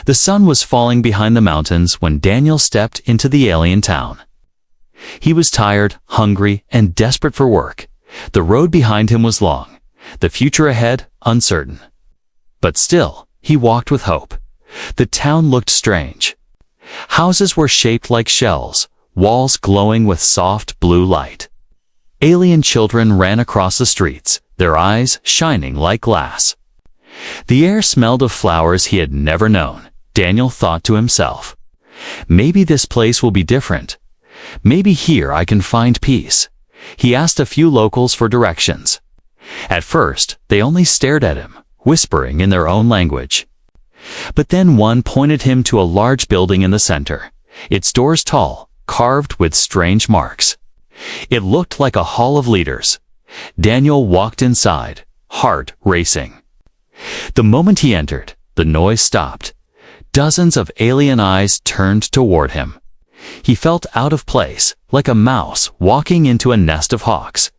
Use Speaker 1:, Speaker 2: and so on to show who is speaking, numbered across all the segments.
Speaker 1: The sun was falling behind the mountains when Daniel stepped into the alien town. He was tired, hungry, and desperate for work. The road behind him was long, the future ahead uncertain. But still, he walked with hope. The town looked strange. Houses were shaped like shells, walls glowing with soft blue light. Alien children ran across the streets, their eyes shining like glass. The air smelled of flowers he had never known. Daniel thought to himself, maybe this place will be different. Maybe here I can find peace. He asked a few locals for directions. At first, they only stared at him, whispering in their own language. But then one pointed him to a large building in the center, its doors tall, carved with strange marks. It looked like a hall of leaders. Daniel walked inside, heart racing. The moment he entered, the noise stopped. Dozens of alien eyes turned toward him. He felt out of place, like a mouse walking into a nest of hawks.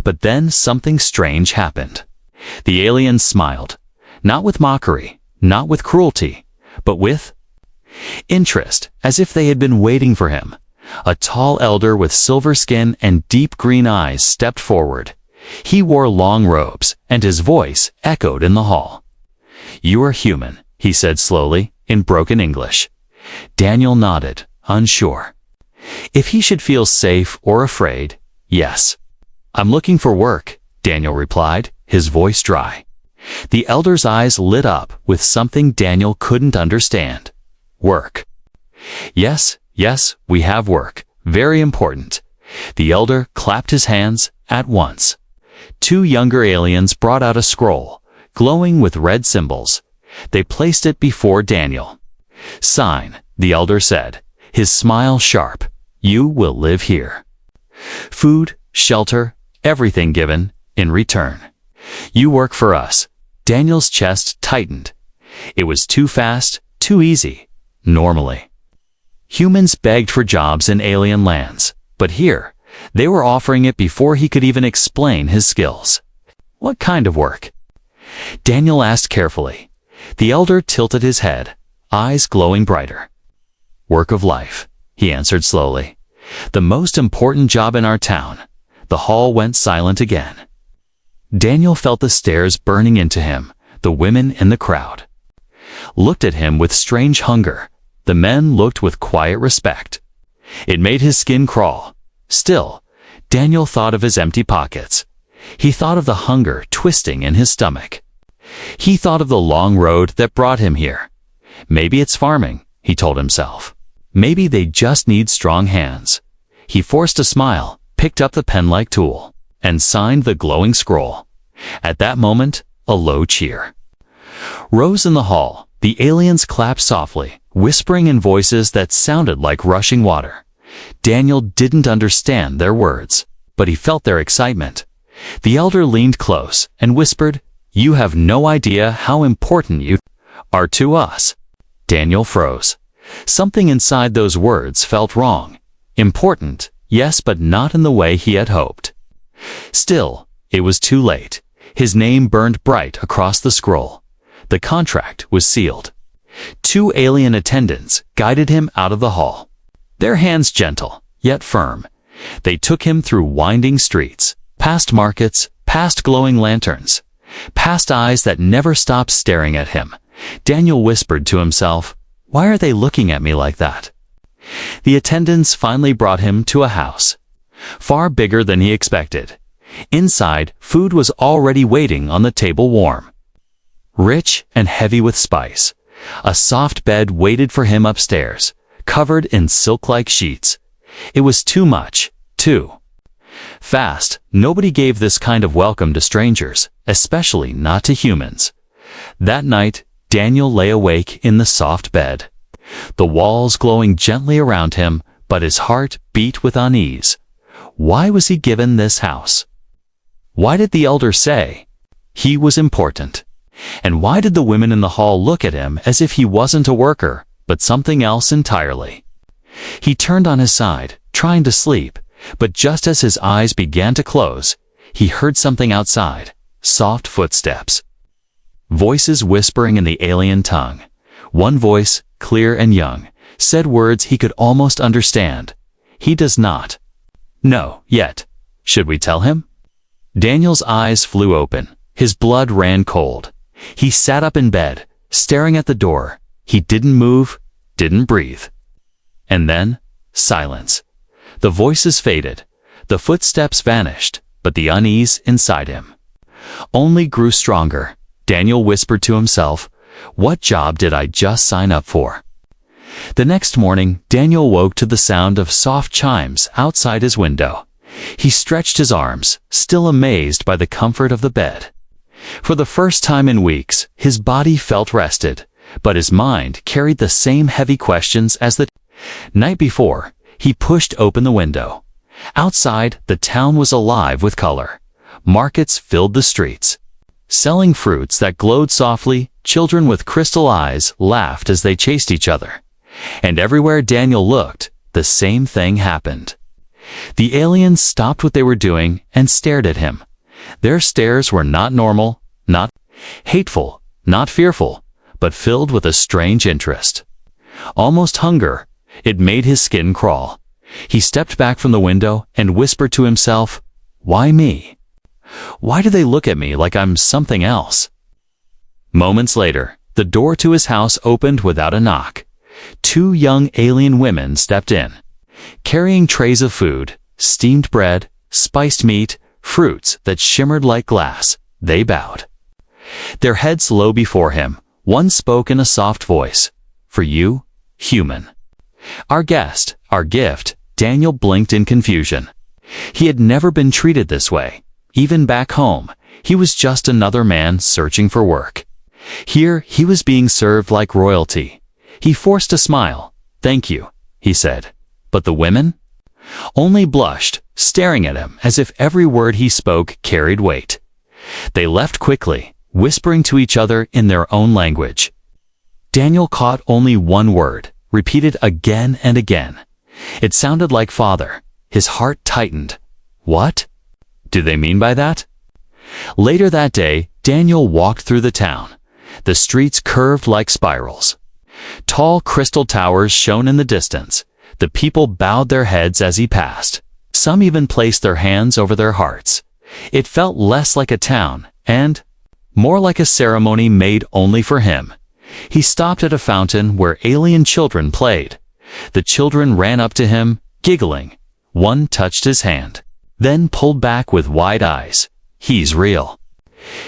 Speaker 1: But then something strange happened. The aliens smiled, not with mockery, not with cruelty, but with interest, as if they had been waiting for him. A tall elder with silver skin and deep green eyes stepped forward. He wore long robes, and his voice echoed in the hall. "You are human," he said slowly, in broken English. Daniel nodded, unsure. If he should feel safe or afraid, yes. "I'm looking for work," Daniel replied, his voice dry. The elder's eyes lit up with something Daniel couldn't understand. "Work." Yes, we have work. Very important." The elder clapped his hands at once. Two younger aliens brought out a scroll, glowing with red symbols. They placed it before Daniel. "Sign," the elder said, his smile sharp. "You will live here. Food, shelter, everything given in return. You work for us." Daniel's chest tightened. It was too fast, too easy. Normally, humans begged for jobs in alien lands, but here, they were offering it before he could even explain his skills. "What kind of work?" Daniel asked carefully. The elder tilted his head, eyes glowing brighter. "Work of life," he answered slowly. "The most important job in our town." The hall went silent again. Daniel felt the stares burning into him. The women in the crowd looked at him with strange hunger. The men looked with quiet respect. It made his skin crawl. Still, Daniel thought of his empty pockets. He thought of the hunger twisting in his stomach. He thought of the long road that brought him here. Maybe it's farming, he told himself. Maybe they just need strong hands. He forced a smile, picked up the pen-like tool, and signed the glowing scroll. At that moment, a low cheer rose in the hall. The aliens clapped softly, whispering in voices that sounded like rushing water. Daniel didn't understand their words, but he felt their excitement. The elder leaned close and whispered, "You have no idea how important you are to us." Daniel froze. Something inside those words felt wrong. Important, yes, but not in the way he had hoped. Still, it was too late. His name burned bright across the scroll. The contract was sealed. Two alien attendants guided him out of the hall. Their hands gentle, yet firm. They took him through winding streets, past markets, past glowing lanterns, past eyes that never stopped staring at him. Daniel whispered to himself, "Why are they looking at me like that?" The attendants finally brought him to a house, far bigger than he expected. Inside, food was already waiting on the table warm, rich and heavy with spice. A soft bed waited for him upstairs, covered in silk-like sheets. It was too much, too fast. Nobody gave this kind of welcome to strangers, especially not to humans. That night, Daniel lay awake in the soft bed, the walls glowing gently around him, but his heart beat with unease. Why was he given this house? Why did the elder say he was important? And why did the women in the hall look at him as if he wasn't a worker, but something else entirely? He turned on his side, trying to sleep, but just as his eyes began to close, he heard something outside, soft footsteps, voices whispering in the alien tongue. One voice, clear and young, said words he could almost understand. He does not. No, yet. Should we tell him? Daniel's eyes flew open. His blood ran cold. He sat up in bed, staring at the door. He didn't move, didn't breathe. And then, silence. The voices faded. The footsteps vanished, but the unease inside him only grew stronger. Daniel whispered to himself, "What job did I just sign up for?" The next morning, Daniel woke to the sound of soft chimes outside his window. He stretched his arms, still amazed by the comfort of the bed. For the first time in weeks, his body felt rested, but his mind carried the same heavy questions as the night before. He pushed open the window. Outside, the town was alive with color. Markets filled the streets. Selling fruits that glowed softly, children with crystal eyes laughed as they chased each other. And everywhere Daniel looked, the same thing happened. The aliens stopped what they were doing and stared at him. Their stares were not normal, not hateful, not fearful, but filled with a strange interest. Almost hunger. It made his skin crawl. He stepped back from the window and whispered to himself, "Why me? Why do they look at me like I'm something else?" Moments later, the door to his house opened without a knock. Two young alien women stepped in, carrying trays of food, steamed bread, spiced meat, fruits that shimmered like glass. They bowed, their heads low before him. One spoke in a soft voice, "For you, human. Our guest, our gift." Daniel blinked in confusion. He had never been treated this way. Even back home, he was just another man searching for work. Here, he was being served like royalty. He forced a smile. "Thank you," he said. But the women only blushed, staring at him as if every word he spoke carried weight. They left quickly, whispering to each other in their own language. Daniel caught only one word, repeated again and again. It sounded like father. His heart tightened. What do they mean by that? Later that day, Daniel walked through the town. The streets curved like spirals. Tall crystal towers shone in the distance. The people bowed their heads as he passed. Some even placed their hands over their hearts. It felt less like a town and more like a ceremony made only for him. He stopped at a fountain where alien children played. The children ran up to him, giggling. One touched his hand, then pulled back with wide eyes. "He's real,"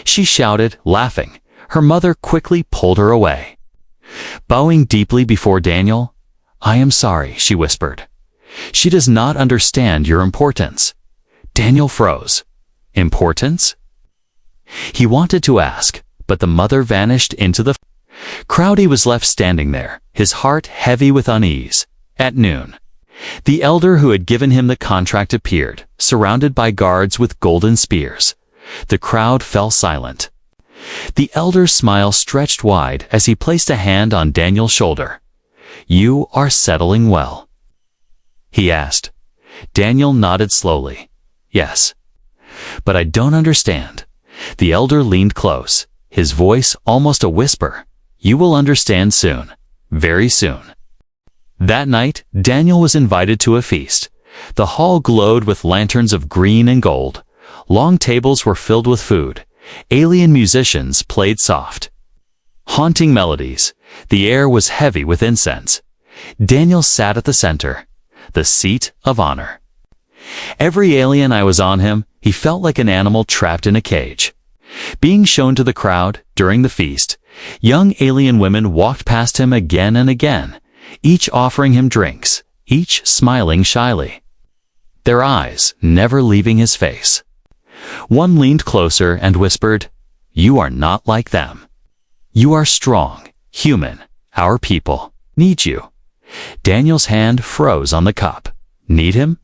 Speaker 1: she shouted, laughing. Her mother quickly pulled her away. Bowing deeply before Daniel, "I am sorry," she whispered. "She does not understand your importance." Daniel froze. Importance? He wanted to ask, but the mother vanished into the crowd. He was left standing there, his heart heavy with unease. At noon, the elder who had given him the contract appeared, surrounded by guards with golden spears. The crowd fell silent. The elder's smile stretched wide as he placed a hand on Daniel's shoulder. "You are settling well?" he asked. Daniel nodded slowly. "Yes. But I don't understand." The elder leaned close, his voice almost a whisper. "You will understand soon, very soon." That night, Daniel was invited to a feast. The hall glowed with lanterns of green and gold. Long tables were filled with food. Alien musicians played soft, haunting melodies. The air was heavy with incense. Daniel sat at the center, the seat of honor. Every alien eye was on him. He felt like an animal trapped in a cage. Being shown to the crowd during the feast, young alien women walked past him again and again, each offering him drinks, each smiling shyly, their eyes never leaving his face. One leaned closer and whispered, "You are not like them. You are strong, human. Our people need you." Daniel's hand froze on the cup. Need him?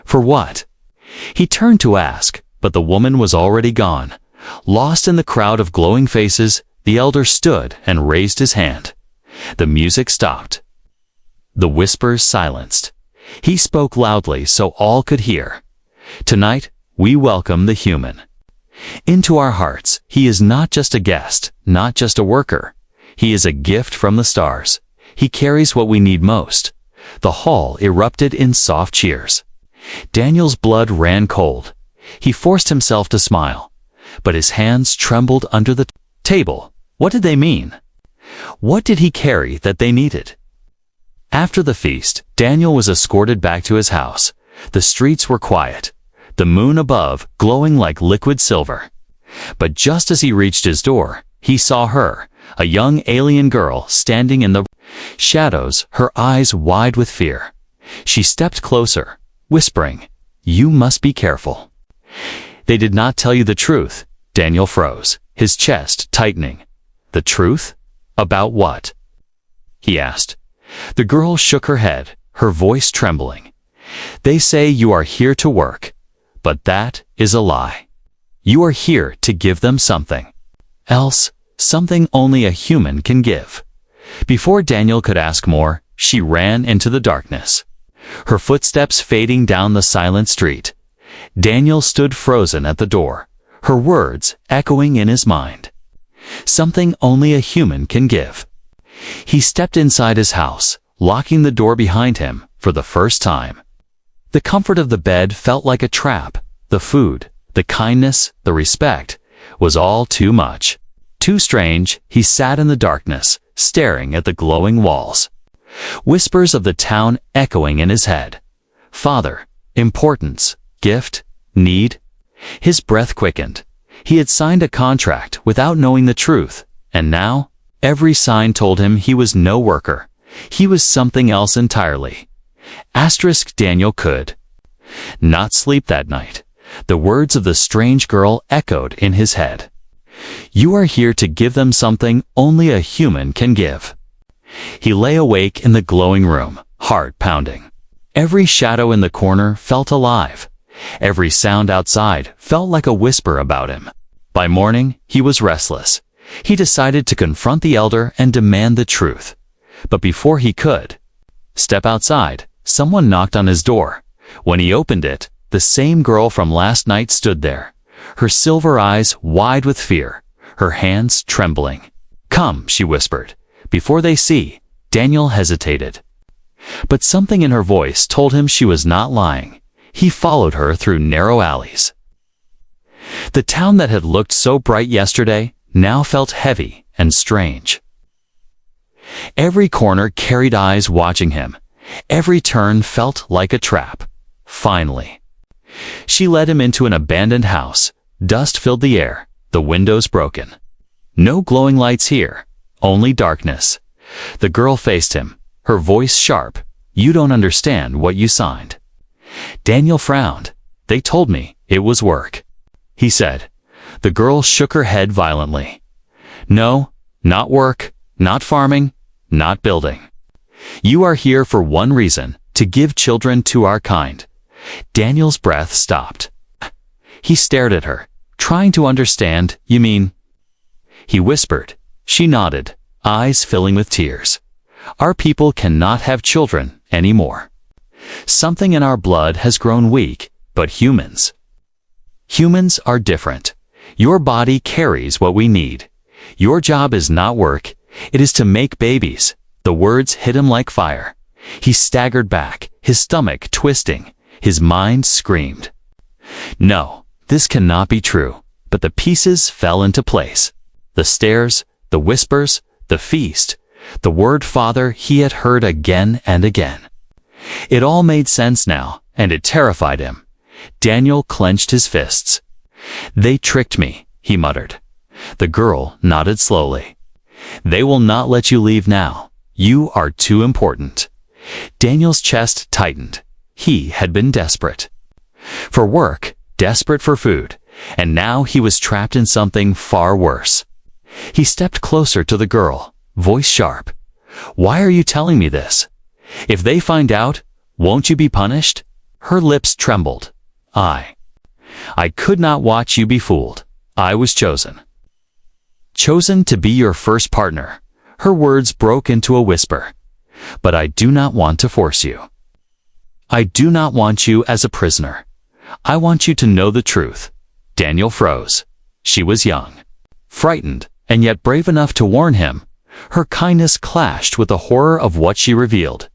Speaker 1: For what? He turned to ask, but the woman was already gone. Lost in the crowd of glowing faces, the elder stood and raised his hand. The music stopped. The whispers silenced. He spoke loudly so all could hear. "Tonight, we welcome the human into our hearts. He is not just a guest, not just a worker. He is a gift from the stars. He carries what we need most. The hall erupted in soft cheers. Daniel's blood ran cold. He forced himself to smile, but his hands trembled under the table. What did they mean? What did he carry that they needed? After the feast, Daniel was escorted back to his house. The streets were quiet, the moon above glowing like liquid silver. But just as he reached his door, he saw her, a young alien girl standing in the shadows, her eyes wide with fear. She stepped closer, whispering, "You must be careful." "They did not tell you the truth." Daniel froze, his chest tightening. "The truth? About what?" he asked. The girl shook her head, her voice trembling. "They say you are here to work, but that is a lie. You are here to give them something else, something only a human can give." Before Daniel could ask more, she ran into the darkness, her footsteps fading down the silent street. Daniel stood frozen at the door, her words echoing in his mind. Something only a human can give. He stepped inside his house, locking the door behind him for the first time. The comfort of the bed felt like a trap. The food, the kindness, the respect was all too much. Too strange, he sat in the darkness, staring at the glowing walls. Whispers of the town echoing in his head. Father, importance, gift, need. His breath quickened. He had signed a contract without knowing the truth, and now, every sign told him he was no worker. He was something else entirely. Daniel could not sleep that night. The words of the strange girl echoed in his head. You are here to give them something only a human can give. He lay awake in the glowing room, heart pounding. Every shadow in the corner felt alive. Every sound outside felt like a whisper about him. By morning, he was restless. He decided to confront the elder and demand the truth. But before he could step outside, someone knocked on his door. When he opened it, the same girl from last night stood there, her silver eyes wide with fear, her hands trembling. Come, she whispered. Before they see, Daniel hesitated. But something in her voice told him she was not lying. He followed her through narrow alleys. The town that had looked so bright yesterday now felt heavy and strange. Every corner carried eyes watching him. Every turn felt like a trap. Finally, she led him into an abandoned house. Dust filled the air, the windows broken. No glowing lights here, only darkness. The girl faced him, her voice sharp. You don't understand what you signed. Daniel frowned. They told me it was work, he said. The girl shook her head violently. No, not work, not farming, not building. You are here for one reason, to give children to our kind. Daniel's breath stopped. He stared at her, trying to understand. You mean? He whispered. She nodded, eyes filling with tears. Our people cannot have children anymore. Something in our blood has grown weak, but humans are different. Your body carries what we need. Your job is not work, it is to make babies. The words hit him like fire. He staggered back, his stomach twisting, his mind screamed. No, this cannot be true. But the pieces fell into place. The stairs, the whispers, the feast, the word father he had heard again and again. It all made sense now, and it terrified him. Daniel clenched his fists. They tricked me, he muttered. The girl nodded slowly. They will not let you leave now. You are too important. Daniel's chest tightened. He had been desperate for work, desperate for food, and now he was trapped in something far worse. He stepped closer to the girl, voice sharp. Why are you telling me this? If they find out, won't you be punished? Her lips trembled. I could not watch you be fooled. I was chosen. Chosen to be your first partner. Her words broke into a whisper. But I do not want to force you. I do not want you as a prisoner. I want you to know the truth. Daniel froze. She was young, frightened, and yet brave enough to warn him. Her kindness clashed with the horror of what she revealed.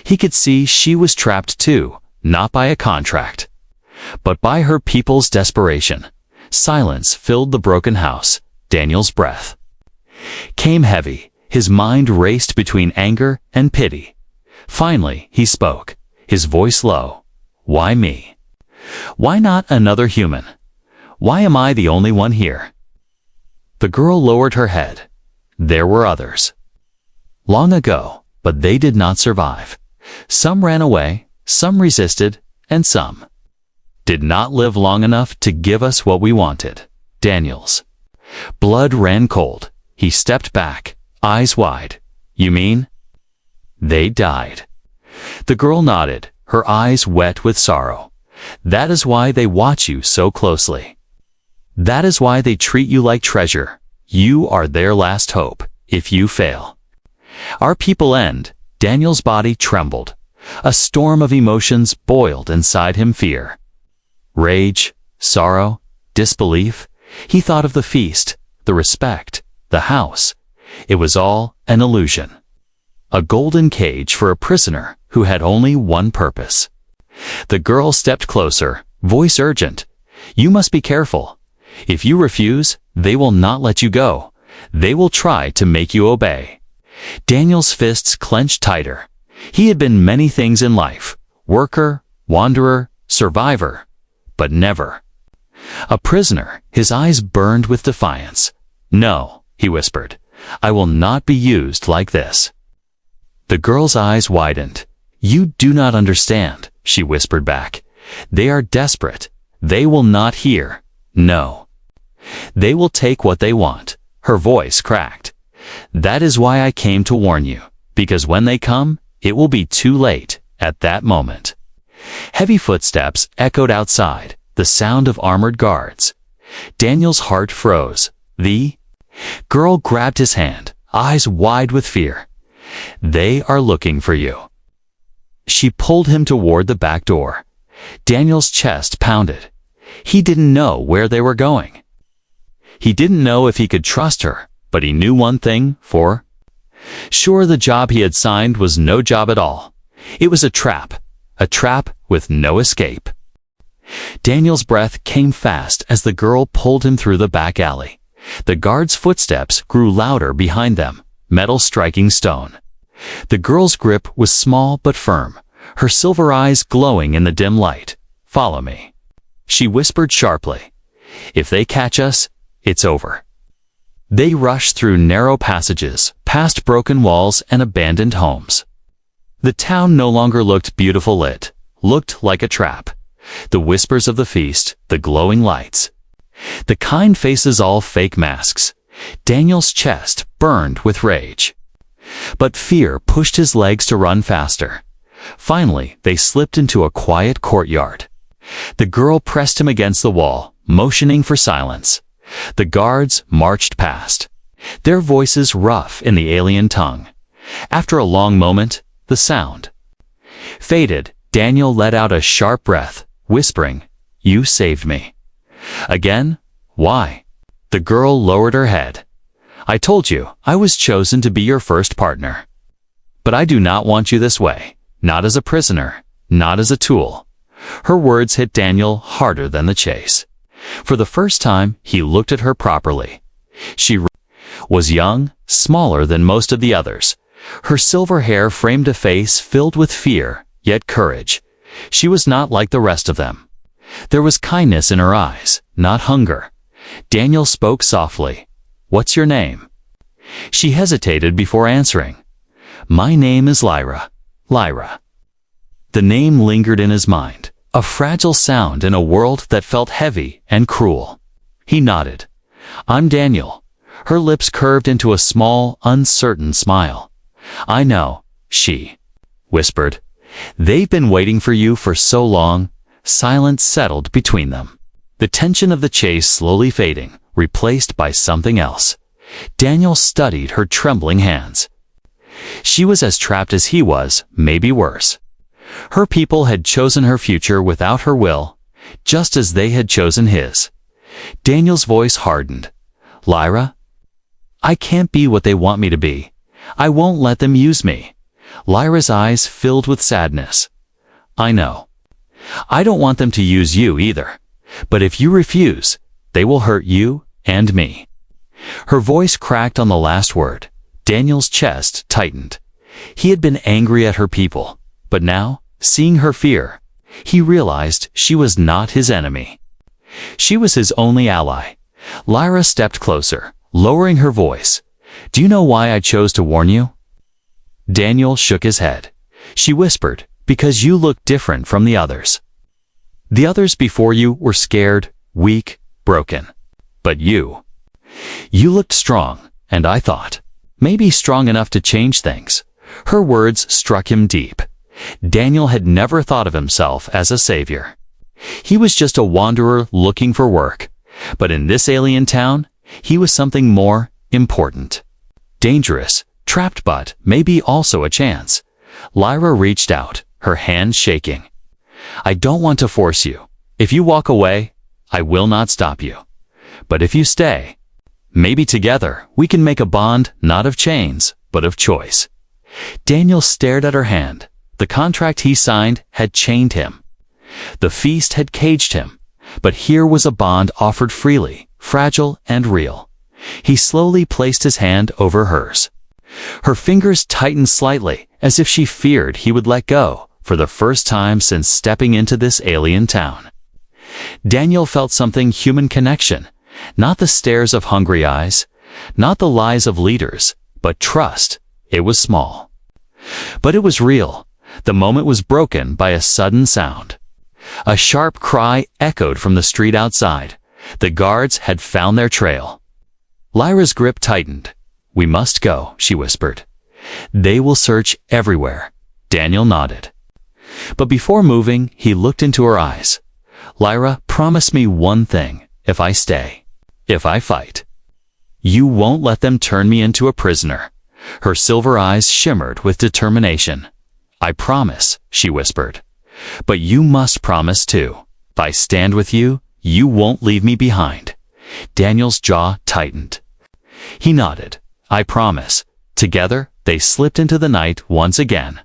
Speaker 1: He could see she was trapped too, not by a contract, but by her people's desperation. Silence filled the broken house. Daniel's breath came heavy. His mind raced between anger and pity. Finally, he spoke, his voice low. Why me? Why not another human? Why am I the only one here? The girl lowered her head. There were others. Long ago, but they did not survive. Some ran away, some resisted, and some did not live long enough to give us what we wanted. Daniel's blood ran cold. He stepped back, eyes wide. You mean? They died. The girl nodded, her eyes wet with sorrow. That is why they watch you so closely. That is why they treat you like treasure. You are their last hope. If you fail, our people end. Daniel's body trembled. A storm of emotions boiled inside him: fear, rage, sorrow, disbelief. He thought of the feast, the respect, the house. It was all an illusion. A golden cage for a prisoner who had only one purpose. The girl stepped closer, voice urgent. You must be careful. If you refuse, they will not let you go. They will try to make you obey. Daniel's fists clenched tighter. He had been many things in life: worker, wanderer, survivor, but never a prisoner. His eyes burned with defiance. No, he whispered. I will not be used like this. The girl's eyes widened. You do not understand, she whispered back. They are desperate. They will not hear. No. They will take what they want. Her voice cracked. That is why I came to warn you, because when they come, it will be too late. At that moment, heavy footsteps echoed outside, the sound of armored guards. Daniel's heart froze. The girl grabbed his hand, eyes wide with fear. They are looking for you. She pulled him toward the back door. Daniel's chest pounded. He didn't know where they were going. He didn't know if he could trust her, but he knew one thing for sure: the job he had signed was no job at all. It was a trap with no escape. Daniel's breath came fast as the girl pulled him through the back alley. The guards' footsteps grew louder behind them, metal striking stone. The girl's grip was small but firm, her silver eyes glowing in the dim light. Follow me, she whispered sharply. If they catch us, it's over. They rushed through narrow passages, past broken walls and abandoned homes. The town no longer looked beautiful. It looked like a trap. The whispers of the feast, the glowing lights, the kind faces, all fake masks. Daniel's chest burned with rage, but fear pushed his legs to run faster. Finally, they slipped into a quiet courtyard. The girl pressed him against the wall, motioning for silence. The guards marched past, their voices rough in the alien tongue. After a long moment, the sound faded. Daniel let out a sharp breath, whispering, You saved me. Again? Why? The girl lowered her head. I told you, I was chosen to be your first partner. But I do not want you this way, not as a prisoner, not as a tool. Her words hit Daniel harder than the chase. For the first time, he looked at her properly. She was young, smaller than most of the others. Her silver hair framed a face filled with fear, yet courage. She was not like the rest of them. There was kindness in her eyes, not hunger. Daniel spoke softly. What's your name? She hesitated before answering. My name is Lyra. Lyra. The name lingered in his mind, a fragile sound in a world that felt heavy and cruel. He nodded. I'm Daniel. Her lips curved into a small, uncertain smile. I know, she whispered. They've been waiting for you for so long. Silence settled between them, the tension of the chase slowly fading, replaced by something else. Daniel studied her trembling hands. She was as trapped as he was, maybe worse. Her people had chosen her future without her will, just as they had chosen his. Daniel's voice hardened. Lyra, I can't be what they want me to be. I won't let them use me. Lyra's eyes filled with sadness. I know. I don't want them to use you either. But if you refuse, they will hurt you and me. Her voice cracked on the last word. Daniel's chest tightened. He had been angry at her people, but now, seeing her fear, he realized she was not his enemy. She was his only ally. Lyra stepped closer, lowering her voice. Do you know why I chose to warn you? Daniel shook his head. She whispered, because you look different from the others. The others before you were scared, weak, broken. But you looked strong, and I thought, maybe strong enough to change things. Her words struck him deep. Daniel had never thought of himself as a savior. He was just a wanderer looking for work. But in this alien town, he was something more important. Dangerous, trapped, but maybe also a chance. Lyra reached out, her hand shaking. I don't want to force you. If you walk away, I will not stop you. But if you stay, maybe together we can make a bond not of chains, but of choice. Daniel stared at her hand. The contract he signed had chained him. The feast had caged him. But here was a bond offered freely, fragile and real. He slowly placed his hand over hers. Her fingers tightened slightly, as if she feared he would let go, for the first time since stepping into this alien town. Daniel felt something human connection, not the stares of hungry eyes, not the lies of leaders, but trust. It was small. But it was real. The moment was broken by a sudden sound. A sharp cry echoed from the street outside. The guards had found their trail. Lyra's grip tightened. We must go, she whispered. They will search everywhere. Daniel nodded. But before moving, he looked into her eyes. Lyra, promise me one thing, if I stay, if I fight. You won't let them turn me into a prisoner. Her silver eyes shimmered with determination. I promise, she whispered. But you must promise too. If I stand with you, you won't leave me behind. Daniel's jaw tightened. He nodded. I promise. Together, they slipped into the night once again.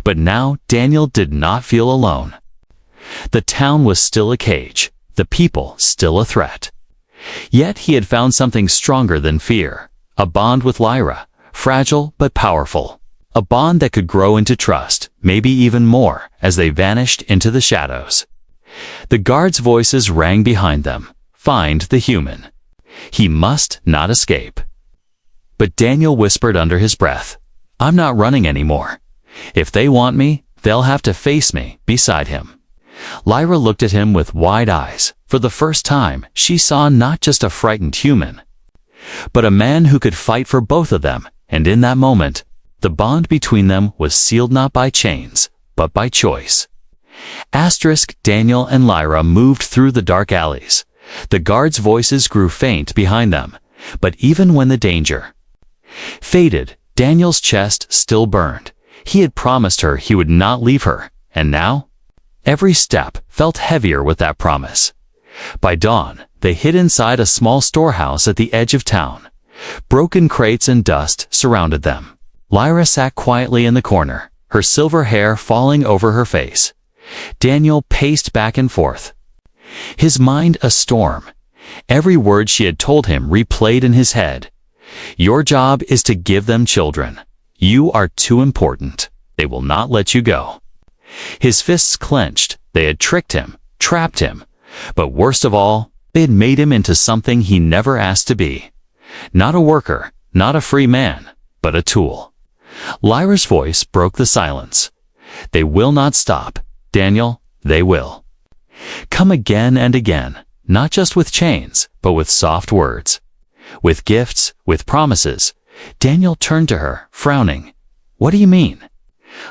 Speaker 1: But now Daniel did not feel alone. The town was still a cage, the people still a threat. Yet he had found something stronger than fear, a bond with Lyra, fragile but powerful. A bond that could grow into trust, maybe even more, as they vanished into the shadows. The guards' voices rang behind them. Find the human. He must not escape. But Daniel whispered under his breath, I'm not running anymore. If they want me, they'll have to face me beside him. Lyra looked at him with wide eyes. For the first time, she saw not just a frightened human, but a man who could fight for both of them, and in that moment, the bond between them was sealed not by chains, but by choice. Daniel and Lyra moved through the dark alleys. The guards' voices grew faint behind them, but even when the danger faded, Daniel's chest still burned. He had promised her he would not leave her, and now? Every step felt heavier with that promise. By dawn, they hid inside a small storehouse at the edge of town. Broken crates and dust surrounded them. Lyra sat quietly in the corner, her silver hair falling over her face. Daniel paced back and forth, his mind a storm. Every word she had told him replayed in his head. Your job is to give them children. You are too important. They will not let you go. His fists clenched. They had tricked him, trapped him. But worst of all, they had made him into something he never asked to be. Not a worker, not a free man, but a tool. Lyra's voice broke the silence. They will not stop, Daniel, they will. Come again and again, not just with chains, but with soft words. With gifts, with promises. Daniel turned to her, frowning. What do you mean?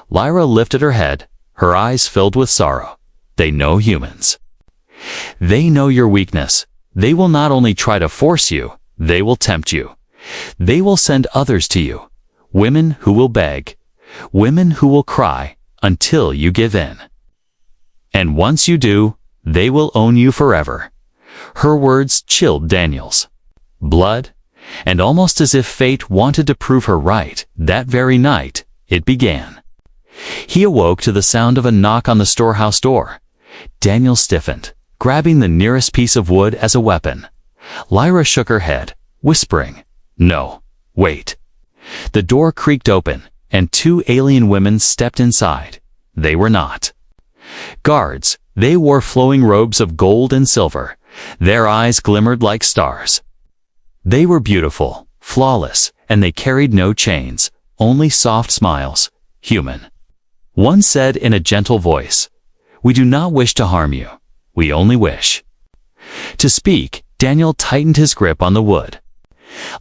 Speaker 1: Lyra lifted her head, her eyes filled with sorrow. They know humans. They know your weakness. They will not only try to force you, they will tempt you. They will send others to you. Women who will beg. Women who will cry until you give in. And once you do, they will own you forever. Her words chilled Daniel's blood. And almost as if fate wanted to prove her right, that very night, it began. He awoke to the sound of a knock on the storehouse door. Daniel stiffened, grabbing the nearest piece of wood as a weapon. Lyra shook her head, whispering, "No, wait." The door creaked open, and two alien women stepped inside. They were not guards. They wore flowing robes of gold and silver. Their eyes glimmered like stars. They were beautiful, flawless, and they carried no chains, only soft smiles, human. One said in a gentle voice, "We do not wish to harm you. We only wish." To speak, Daniel tightened his grip on the wood.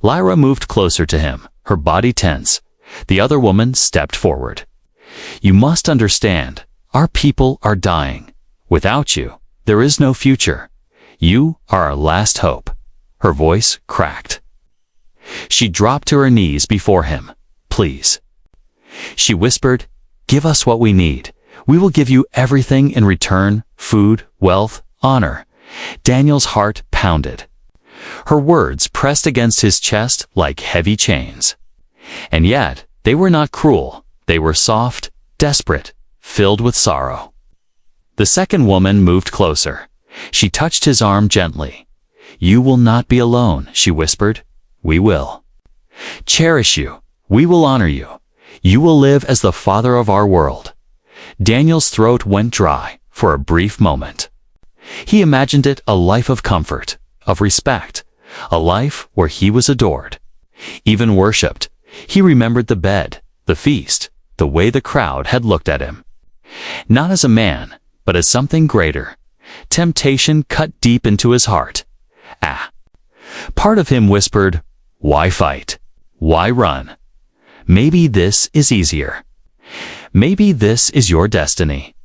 Speaker 1: Lyra moved closer to him, her body tense. The other woman stepped forward. "You must understand, our people are dying. Without you, there is no future. You are our last hope." Her voice cracked. She dropped to her knees before him. "Please." She whispered, "Give us what we need. We will give you everything in return: food, wealth, honor." Daniel's heart pounded. Her words pressed against his chest like heavy chains. And yet, they were not cruel. They were soft, desperate, filled with sorrow. The second woman moved closer. She touched his arm gently. "You will not be alone," she whispered. "We will cherish you. We will honor you. You will live as the father of our world." Daniel's throat went dry for a brief moment. He imagined it a life of comfort, of respect, a life where he was adored, even worshipped. He remembered the bed, the feast, the way the crowd had looked at him. Not as a man, but as something greater. Temptation cut deep into his heart. Part of him whispered, "Why fight? Why run? Maybe this is easier. Maybe this is your destiny."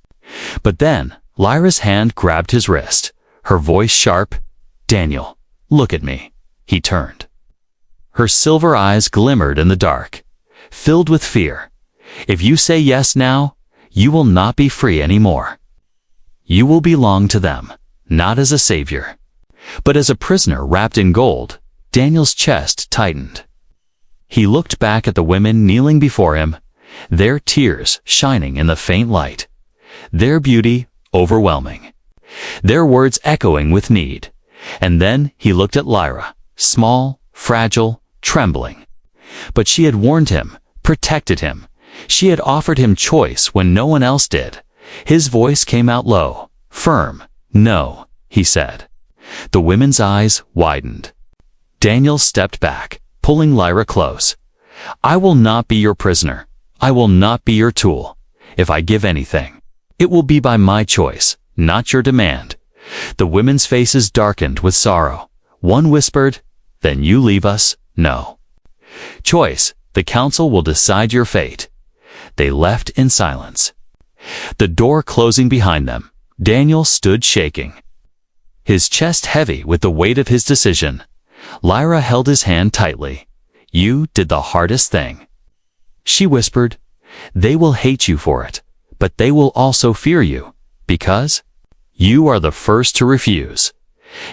Speaker 1: But then, Lyra's hand grabbed his wrist, her voice sharp. "Daniel, look at me." He turned. Her silver eyes glimmered in the dark, filled with fear. "If you say yes now, you will not be free anymore. You will belong to them, not as a savior, but as a prisoner wrapped in gold." Daniel's chest tightened. He looked back at the women kneeling before him, their tears shining in the faint light, their beauty overwhelming, their words echoing with need. And then he looked at Lyra, small, fragile, trembling. But she had warned him, protected him. She had offered him choice when no one else did. His voice came out low, firm. "No," he said. The women's eyes widened. Daniel stepped back, pulling Lyra close. "I will not be your prisoner. I will not be your tool. If I give anything, it will be by my choice, not your demand." The women's faces darkened with sorrow. One whispered, "Then you leave us." "No choice. The council will decide your fate." They left in silence. The door closing behind them, Daniel stood shaking, his chest heavy with the weight of his decision. Lyra held his hand tightly. "You did the hardest thing," she whispered. "They will hate you for it, but they will also fear you, because you are the first to refuse."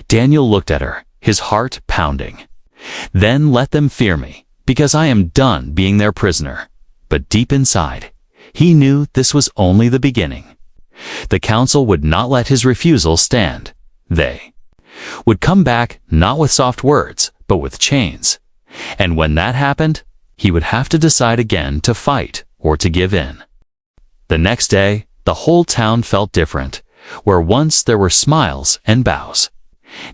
Speaker 1: Daniel looked at her, his heart pounding. "Then let them fear me, because I am done being their prisoner." But deep inside, he knew this was only the beginning. The council would not let his refusal stand. They would come back not with soft words, but with chains. And when that happened, he would have to decide again to fight or to give in. The next day, the whole town felt different. Where once there were smiles and bows,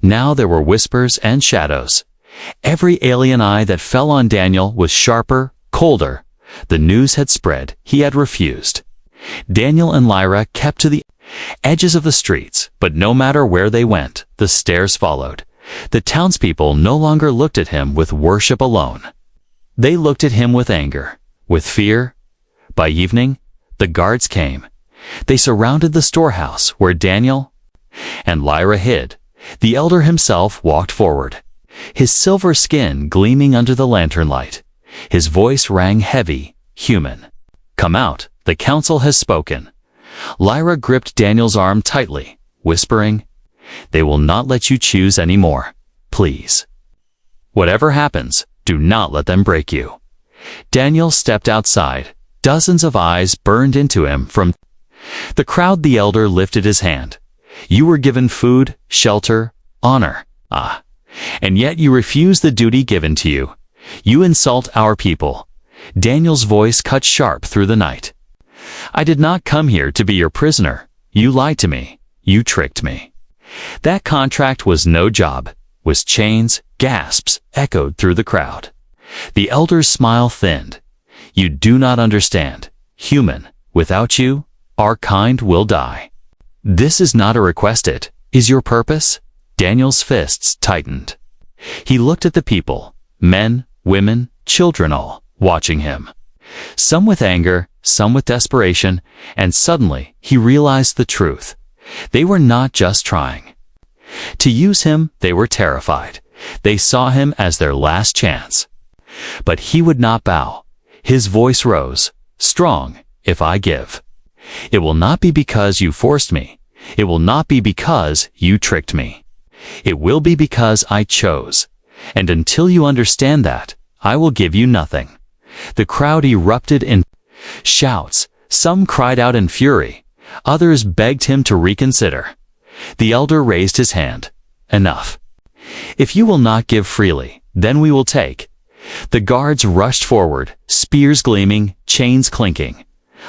Speaker 1: now there were whispers and shadows. Every alien eye that fell on Daniel was sharper, colder. The news had spread. He had refused. Daniel and Lyra kept to the edges of the streets, but no matter where they went, the stares followed. The townspeople no longer looked at him with worship alone. They looked at him with anger, with fear. By evening, the guards came. They surrounded the storehouse where Daniel and Lyra hid. The elder himself walked forward, his silver skin gleaming under the lantern light. His voice rang heavy, human. "Come out, the council has spoken." Lyra gripped Daniel's arm tightly, whispering, "They will not let you choose anymore. Please." Whatever happens, do not let them break you." Daniel stepped outside. Dozens of eyes burned into him from the crowd. The elder lifted his hand. "You were given food, shelter, honor. And yet you refuse the duty given to you. You insult our people." Daniel's voice cut sharp through the night. "I did not come here to be your prisoner. You lied to me. You tricked me." That contract was no job, was chains. Gasps echoed through the crowd. The elder's smile thinned. "You do not understand. Human, without you, our kind will die." "This is not a request, it is your purpose?" Daniel's fists tightened. He looked at the people, men, women, children, all watching him. Some with anger, some with desperation, and suddenly he realized the truth. They were not just trying to use him, they were terrified. They saw him as their last chance. But he would not bow. His voice rose, strong. "If I give, it will not be because you forced me. It will not be because you tricked me. It will be because I chose. And until you understand that, I will give you nothing." The crowd erupted in shouts. Some cried out in fury. Others begged him to reconsider. The elder raised his hand. "Enough. If you will not give freely, then we will take." The guards rushed forward, spears gleaming, chains clinking.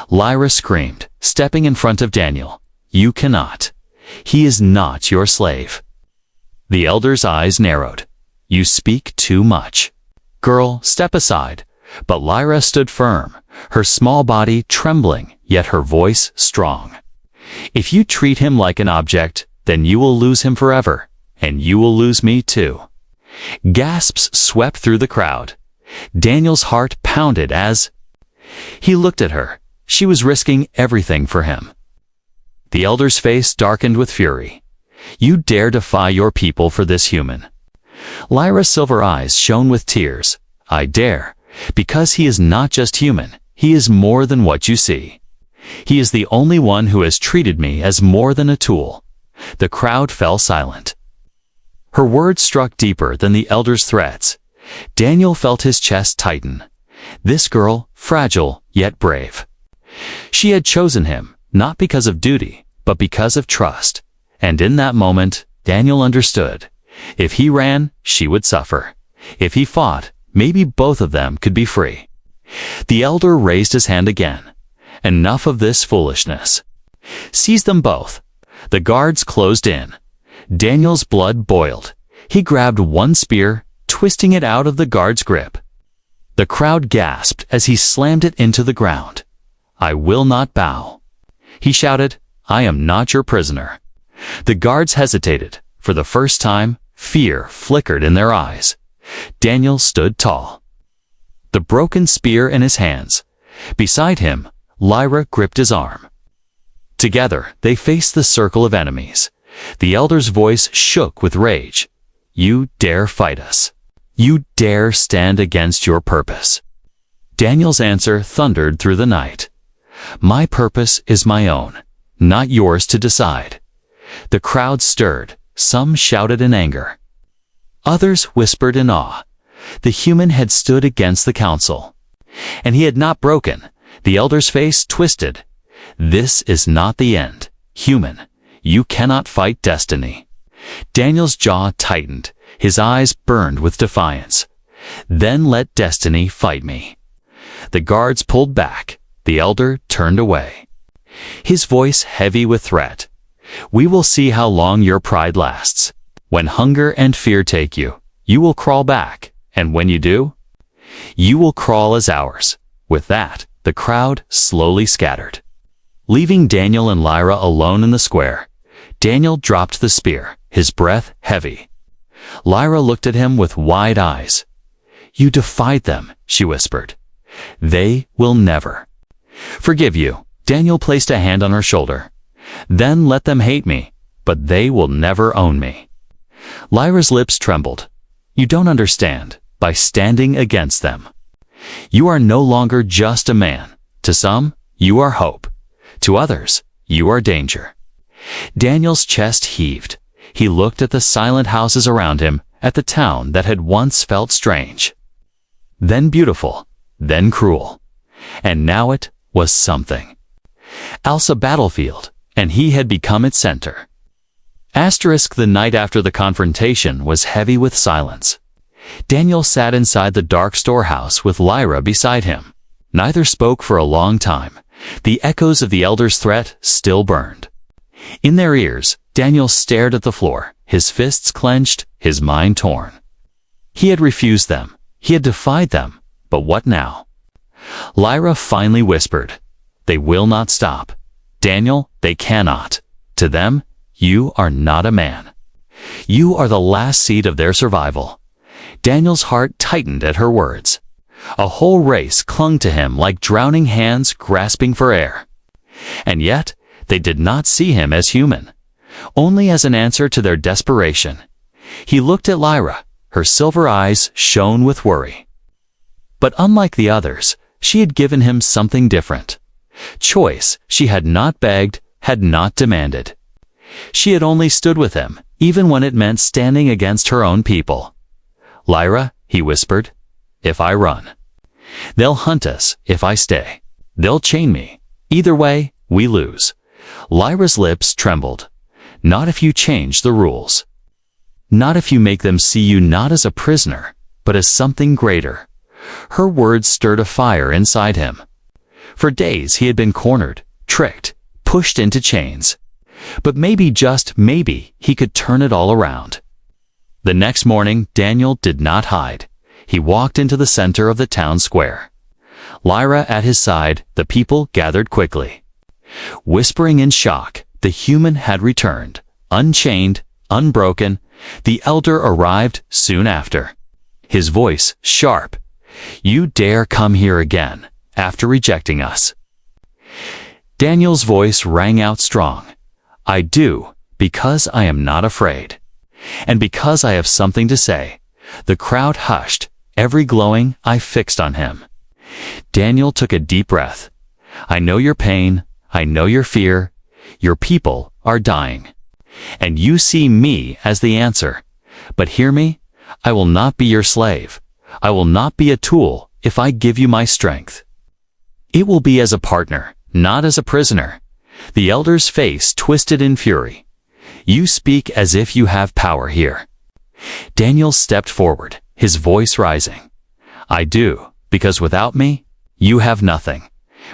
Speaker 1: Lyra screamed, stepping in front of Daniel. "You cannot. He is not your slave." The elder's eyes narrowed. "You speak too much. Girl, step aside." But Lyra stood firm, her small body trembling, yet her voice strong. "If you treat him like an object, then you will lose him forever, and you will lose me too." Gasps swept through the crowd. Daniel's heart pounded as he looked at her. She was risking everything for him. The elder's face darkened with fury. "You dare defy your people for this human?" Lyra's silver eyes shone with tears. "I dare, because he is not just human. He is more than what you see. He is the only one who has treated me as more than a tool." The crowd fell silent. Her words struck deeper than the elder's threats. Daniel felt his chest tighten. This girl, fragile yet brave. She had chosen him, not because of duty, but because of trust. And in that moment, Daniel understood. If he ran, she would suffer. If he fought, maybe both of them could be free. The elder raised his hand again. "Enough of this foolishness. Seize them both." The guards closed in. Daniel's blood boiled. He grabbed one spear, twisting it out of the guard's grip. The crowd gasped as he slammed it into the ground. "I will not bow." He shouted, "I am not your prisoner." The guards hesitated. For the first time, fear flickered in their eyes. Daniel stood tall, the broken spear in his hands. Beside him, Lyra gripped his arm. Together, they faced the circle of enemies. The elder's voice shook with rage. "You dare fight us. You dare stand against your purpose." Daniel's answer thundered through the night. "My purpose is my own, not yours to decide." The crowd stirred. Some shouted in anger. Others whispered in awe. The human had stood against the council. And he had not broken. The elder's face twisted. "This is not the end. Human, you cannot fight destiny." Daniel's jaw tightened. His eyes burned with defiance. "Then let destiny fight me." The guards pulled back. The elder turned away, his voice heavy with threat. "We will see how long your pride lasts. When hunger and fear take you, you will crawl back, and when you do, you will crawl as ours." With that, the crowd slowly scattered, leaving Daniel and Lyra alone in the square. Daniel dropped the spear, his breath heavy. Lyra looked at him with wide eyes. "You defied them," she whispered. "They will never forgive you." Daniel placed a hand on her shoulder. "Then let them hate me, but they will never own me." Lyra's lips trembled. "You don't understand. By standing against them, you are no longer just a man. To some, you are hope. To others, you are danger." Daniel's chest heaved. He looked at the silent houses around him, at the town that had once felt strange, then beautiful, then cruel, and now it was something. Else a battlefield, and he had become its center. The night after the confrontation was heavy with silence. Daniel sat inside the dark storehouse with Lyra beside him. Neither spoke for a long time. The echoes of the elders' threat still burned. In their ears, Daniel stared at the floor, his fists clenched, his mind torn. He had refused them. He had defied them. But what now? Lyra finally whispered, "They will not stop. Daniel, they cannot. To them, you are not a man. You are the last seed of their survival." Daniel's heart tightened at her words. A whole race clung to him like drowning hands grasping for air. And yet, they did not see him as human, only as an answer to their desperation. He looked at Lyra. Her silver eyes shone with worry. But unlike the others, she had given him something different. Choice she had not begged, had not demanded. She had only stood with him, even when it meant standing against her own people. "Lyra," he whispered, "if I run, they'll hunt us. If I stay, they'll chain me. Either way, we lose." Lyra's lips trembled. "Not if you change the rules. Not if you make them see you not as a prisoner, but as something greater." Her words stirred a fire inside him. For days he had been cornered, tricked, pushed into chains. But maybe, just maybe, he could turn it all around. The next morning, Daniel did not hide. He walked into the center of the town square. Lyra at his side, the people gathered quickly. Whispering in shock, the human had returned, unchained, unbroken. The elder arrived soon after. His voice sharp. "You dare come here again, after rejecting us?" Daniel's voice rang out strong. "I do, because I am not afraid. And because I have something to say." The crowd hushed, every glowing eye fixed on him. Daniel took a deep breath. "I know your pain, I know your fear. Your people are dying. And you see me as the answer. But hear me, I will not be your slave. I will not be a tool if I give you my strength. It will be as a partner, not as a prisoner." The elder's face twisted in fury. "You speak as if you have power here." Daniel stepped forward, his voice rising. "I do, because without me, you have nothing.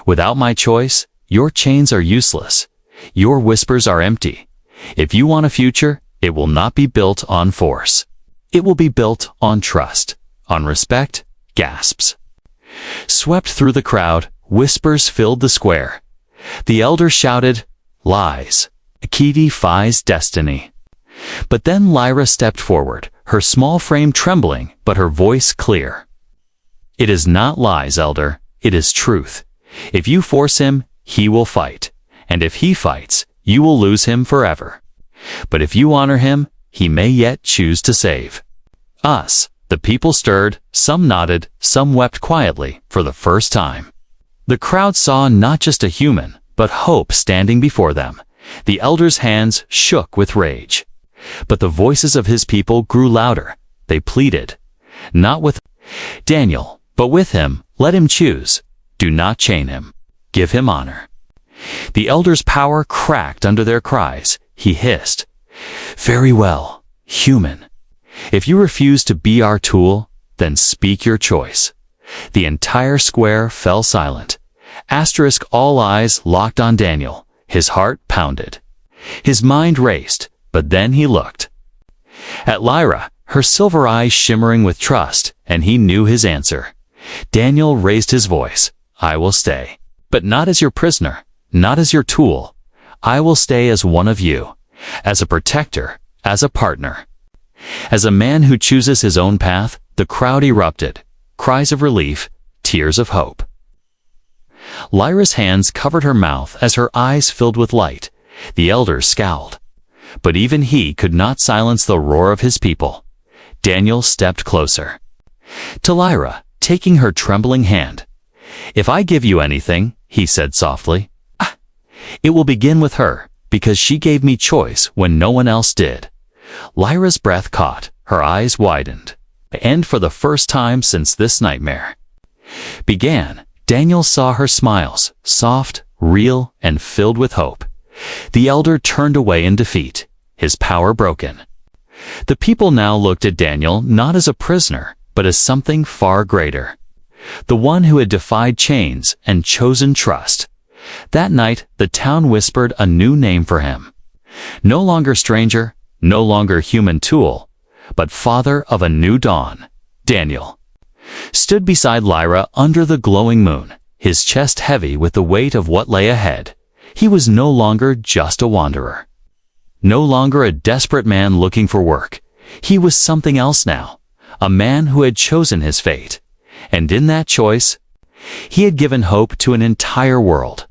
Speaker 1: Without my choice, your chains are useless. Your whispers are empty. If you want a future, it will not be built on force. It will be built on trust, on respect." Gasps swept through the crowd, whispers filled the square. The elder shouted, "Lies. Hfy's destiny." But then Lyra stepped forward, her small frame trembling, but her voice clear. "It is not lies, elder. It is truth. If you force him, he will fight. And if he fights, you will lose him forever. But if you honor him, he may yet choose to save us." The people stirred, some nodded, some wept quietly for the first time. The crowd saw not just a human, but hope standing before them. The elder's hands shook with rage. But the voices of his people grew louder. They pleaded, "Not with Daniel, but with him. Let him choose. Do not chain him. Give him honor." The elder's power cracked under their cries. He hissed, "Very well, human. If you refuse to be our tool, then speak your choice." The entire square fell silent. All eyes locked on Daniel. His heart pounded. His mind raced, but then he looked at Lyra, her silver eyes shimmering with trust, and he knew his answer. Daniel raised his voice. "I will stay, but not as your prisoner, not as your tool. I will stay as one of you, as a protector, as a partner." As a man who chooses his own path, the crowd erupted. Cries of relief, tears of hope. Lyra's hands covered her mouth as her eyes filled with light. The elder scowled. But even he could not silence the roar of his people. Daniel stepped closer to Lyra, taking her trembling hand. "If I give you anything," he said softly, "it will begin with her, because she gave me choice when no one else did." Lyra's breath caught, Her eyes widened. And for the first time since this nightmare began, Daniel saw her smiles, soft, real, and filled with hope. The elder turned away in defeat, his power broken. The people now looked at Daniel not as a prisoner, but as something far greater. The one who had defied chains and chosen trust. That night, the town whispered a new name for him. No longer stranger, no longer human tool, but father of a new dawn. Daniel stood beside Lyra under the glowing moon, his chest heavy with the weight of what lay ahead. He was no longer just a wanderer. No longer a desperate man looking for work. He was something else now, a man who had chosen his fate. And in that choice, he had given hope to an entire world.